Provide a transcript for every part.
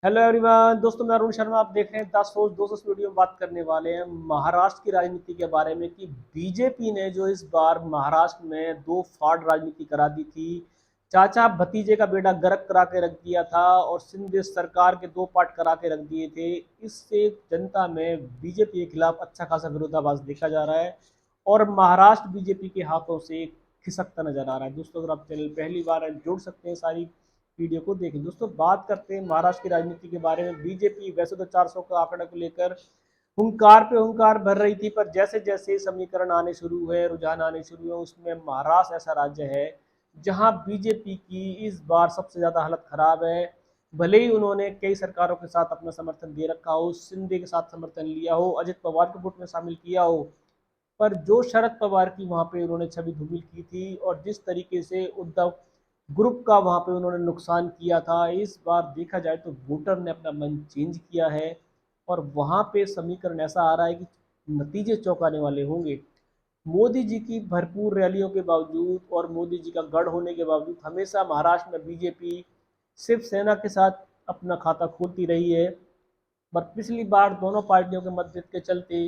Hello everyone, दोस्तों मैं अरुण शर्मा। आप देख रहे हैं 10 वीडियो में बात करने वाले हैं महाराष्ट्र की राजनीति के बारे में कि बीजेपी ने जो इस बार महाराष्ट्र में दो फाड़ राजनीति करा दी थी। चाचा भतीजे का बेड़ा गर्क करा के रख दिया था और सिंध सरकार के दो पार्ट करा के रख दिए थे। इससे जनता में बीजेपी के खिलाफ अच्छा खासा विरोधाभास देखा जा रहा है और महाराष्ट्र बीजेपी के हाथों से खिसकता नजर आ रहा है। दोस्तों, अगर आप चैनल पहली बार हैं, जुड़ सकते हैं सारी वीडियो को देखें। दोस्तों, बात करते हैं महाराष्ट्र की राजनीति के बारे में। बीजेपी वैसे तो 400 का आंकड़ा को लेकर हुंकार पे हुंकार भर रही थी, पर जैसे जैसे समीकरण आने शुरू हुए, रुझान आने शुरू हुए, उसमें महाराष्ट्र ऐसा राज्य है जहां बीजेपी की इस बार सबसे ज्यादा हालत खराब है। भले ही उन्होंने कई सरकारों के साथ अपना समर्थन दे रखा हो, शिंदे के साथ समर्थन लिया हो, अजित पवार को गुट में शामिल किया हो, पर जो शरद पवार की वहां पे उन्होंने छवि धूमिल की थी और जिस तरीके से उद्धव ग्रुप का वहां पे उन्होंने नुकसान किया था, इस बार देखा जाए तो वोटर ने अपना मन चेंज किया है और वहां पे समीकरण ऐसा आ रहा है कि नतीजे चौंकाने वाले होंगे। मोदी जी की भरपूर रैलियों के बावजूद और मोदी जी का गढ़ होने के बावजूद हमेशा महाराष्ट्र में बीजेपी शिवसेना के साथ अपना खाता खोलती रही है। पर पिछली बार दोनों पार्टियों के मतभेद के चलते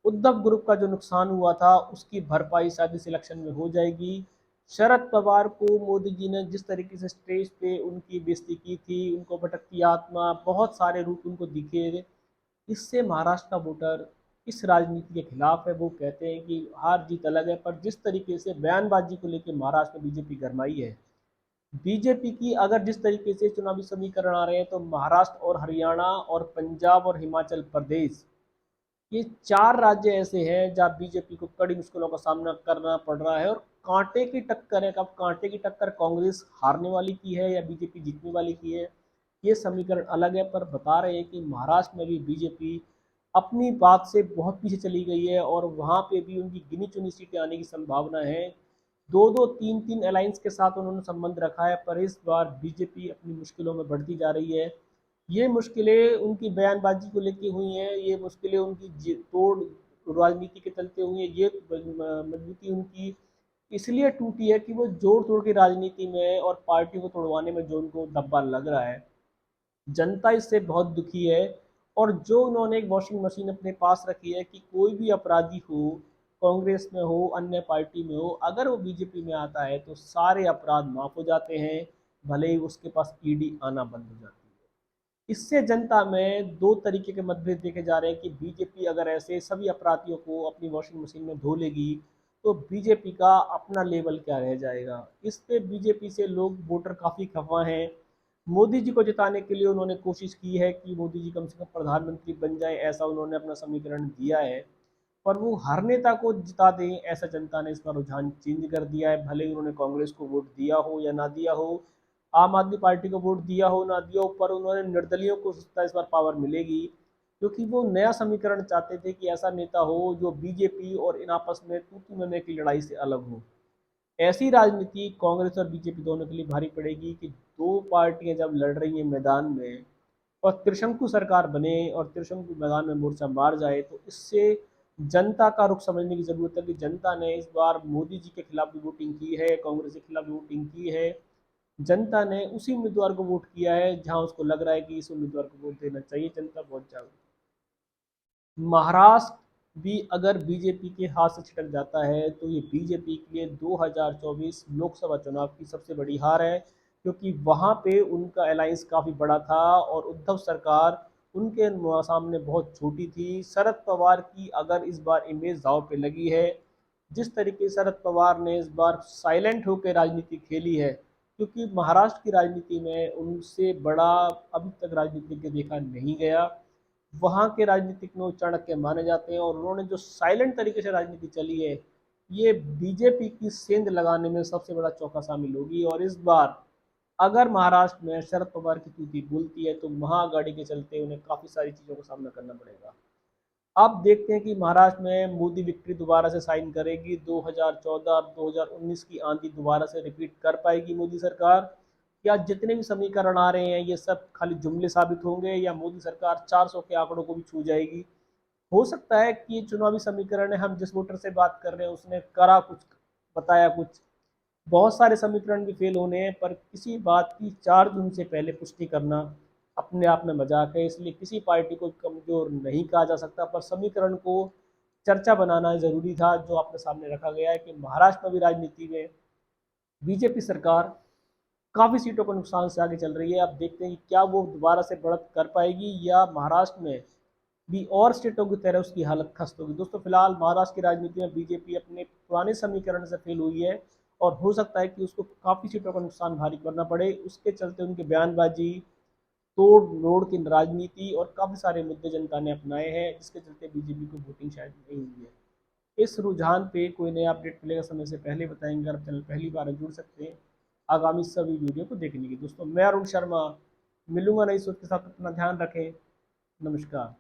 उद्धव ग्रुप का जो नुकसान हुआ था उसकी भरपाई शायद इस इलेक्शन में हो जाएगी। शरद पवार को मोदी जी ने जिस तरीके से स्टेज पे उनकी बेइज्जती की थी, उनको भटकती आत्मा, बहुत सारे रूप उनको दिखे, इससे महाराष्ट्र का वोटर इस राजनीति के खिलाफ है। वो कहते हैं कि हार जीत अलग है, पर जिस तरीके से बयानबाजी को लेकर महाराष्ट्र में बीजेपी गरमाई है, बीजेपी की अगर जिस तरीके से चुनावी समीकरण आ रहे हैं, तो महाराष्ट्र और हरियाणा और पंजाब और हिमाचल प्रदेश, ये चार राज्य ऐसे हैं जहां बीजेपी को कड़ी मुश्किलों का सामना करना पड़ रहा है और कांटे की टक्कर है। कब कांटे की टक्कर कांग्रेस हारने वाली की है या बीजेपी जीतने वाली की है, ये समीकरण अलग है। पर बता रहे हैं कि महाराष्ट्र में भी बीजेपी अपनी बात से बहुत पीछे चली गई है और वहां पे भी उनकी गिनी चुनी सीटें आने की संभावना है। दो दो तीन तीन अलायंस के साथ उन्होंने संबंध रखा है, पर इस बार बीजेपी अपनी मुश्किलों में बढ़ती जा रही है। ये मुश्किलें उनकी बयानबाजी को लेकर हुई हैं, ये मुश्किलें उनकी तोड़ राजनीति के चलते हुई हैं, ये मजबूती उनकी इसलिए टूटी है कि वो जोड़ तोड़ की राजनीति में और पार्टी को तोड़वाने में जो उनको दब्बा लग रहा है, जनता इससे बहुत दुखी है। और जो उन्होंने एक वॉशिंग मशीन अपने पास रखी है कि कोई भी अपराधी हो, कांग्रेस में हो, अन्य पार्टी में हो, अगर वो बीजेपी में आता है तो सारे अपराध माफ हो जाते हैं, भले ही उसके पास ईडी आना बंद हो जाती है। इससे जनता में दो तरीके के मतभेद देखे जा रहे हैं कि बीजेपी अगर ऐसे सभी अपराधियों को अपनी वॉशिंग मशीन में धो लेगी तो बीजेपी का अपना लेवल क्या रह जाएगा। इस पे बीजेपी से लोग वोटर काफ़ी खफा हैं। मोदी जी को जिताने के लिए उन्होंने कोशिश की है कि मोदी जी कम से कम प्रधानमंत्री बन जाए, ऐसा उन्होंने अपना समीकरण दिया है, पर वो हर नेता को जिता दें ऐसा जनता ने इस बार रुझान चेंज कर दिया है। भले ही उन्होंने कांग्रेस को वोट दिया हो या ना दिया हो, आम आदमी पार्टी को वोट दिया हो ना दिया हो, पर उन्होंने निर्दलियों को इस बार पावर मिलेगी, क्योंकि वो नया समीकरण चाहते थे कि ऐसा नेता हो जो बीजेपी और इन आपस में तू तू मैं की लड़ाई से अलग हो। ऐसी राजनीति कांग्रेस और बीजेपी दोनों के लिए भारी पड़ेगी कि दो पार्टियां जब लड़ रही हैं मैदान में और त्रिशंकु सरकार बने और त्रिशंकु मैदान में मोर्चा मार जाए, तो इससे जनता का रुख समझने की जरूरत है कि जनता ने इस बार मोदी जी के खिलाफ भी वोटिंग की है, कांग्रेस के खिलाफ भी वोटिंग की है। जनता ने उसी उम्मीदवार को वोट किया है जहां उसको लग रहा है कि इस उम्मीदवार को वोट देना चाहिए। जनता बहुत जागरूक। महाराष्ट्र भी अगर बीजेपी के हाथ से छिटक जाता है तो ये बीजेपी के लिए 2024 लोकसभा चुनाव की सबसे बड़ी हार है, क्योंकि वहां पे उनका अलायंस काफ़ी बड़ा था और उद्धव सरकार उनके सामने बहुत छोटी थी। शरद पवार की अगर इस बार इमेज दांव पे लगी है, जिस तरीके से शरद पवार ने इस बार साइलेंट होकर राजनीति खेली है, क्योंकि महाराष्ट्र की राजनीति में उनसे बड़ा अभी तक राजनीतिज्ञ देखा नहीं गया। वहाँ के राजनीतिक में वो चाणक्य माने जाते हैं और उन्होंने जो साइलेंट तरीके से राजनीति चली है, ये बीजेपी की सेंध लगाने में सबसे बड़ा चौका शामिल होगी। और इस बार अगर महाराष्ट्र में शरद पवार की तूती बोलती है तो महाआघाड़ी के चलते उन्हें काफ़ी सारी चीज़ों का सामना करना पड़ेगा। अब देखते हैं कि महाराष्ट्र में मोदी विक्ट्री दोबारा से साइन करेगी, 2014 और 2019 की आंधी दोबारा से रिपीट कर पाएगी मोदी सरकार, या जितने भी समीकरण आ रहे हैं ये सब खाली जुमले साबित होंगे, या मोदी सरकार 400 के आंकड़ों को भी छू जाएगी। हो सकता है कि ये चुनावी समीकरण है, हम जिस वोटर से बात कर रहे हैं उसने करा कुछ, बताया कुछ, बहुत सारे समीकरण भी फेल होने हैं, पर किसी बात की 4 जून से पहले पुष्टि करना अपने आप में मजाक है, इसलिए किसी पार्टी को कमज़ोर नहीं कहा जा सकता। पर समीकरण को चर्चा बनाना ज़रूरी था, जो आपने सामने रखा गया है कि महाराष्ट्र में भी राजनीति में बीजेपी सरकार काफ़ी सीटों के नुकसान से आगे चल रही है। अब देखते हैं कि क्या वो दोबारा से बढ़त कर पाएगी या महाराष्ट्र में भी और स्टेटों की तरह उसकी हालत खस्त होगी। दोस्तों फिलहाल महाराष्ट्र की राजनीति में बीजेपी अपने पुराने समीकरण से फेल हुई है और हो सकता है कि उसको काफ़ी सीटों का नुकसान भारी करना पड़े। उसके चलते उनकी बयानबाजी, तोड़ मोड़ की राजनीति और काफ़ी सारे मुद्दे जनता ने अपनाए हैं, जिसके चलते बीजेपी को वोटिंग शायद नहीं हुई है। इस रुझान पे कोई नया अपडेट मिलेगा समय से पहले बताएंगे। अगर चैनल पहली बार है जुड़ सकते हैं आगामी सभी वीडियो को देखने की। दोस्तों मैं अरुण शर्मा मिलूंगा नई सोच के साथ, अपना ध्यान रखें। नमस्कार।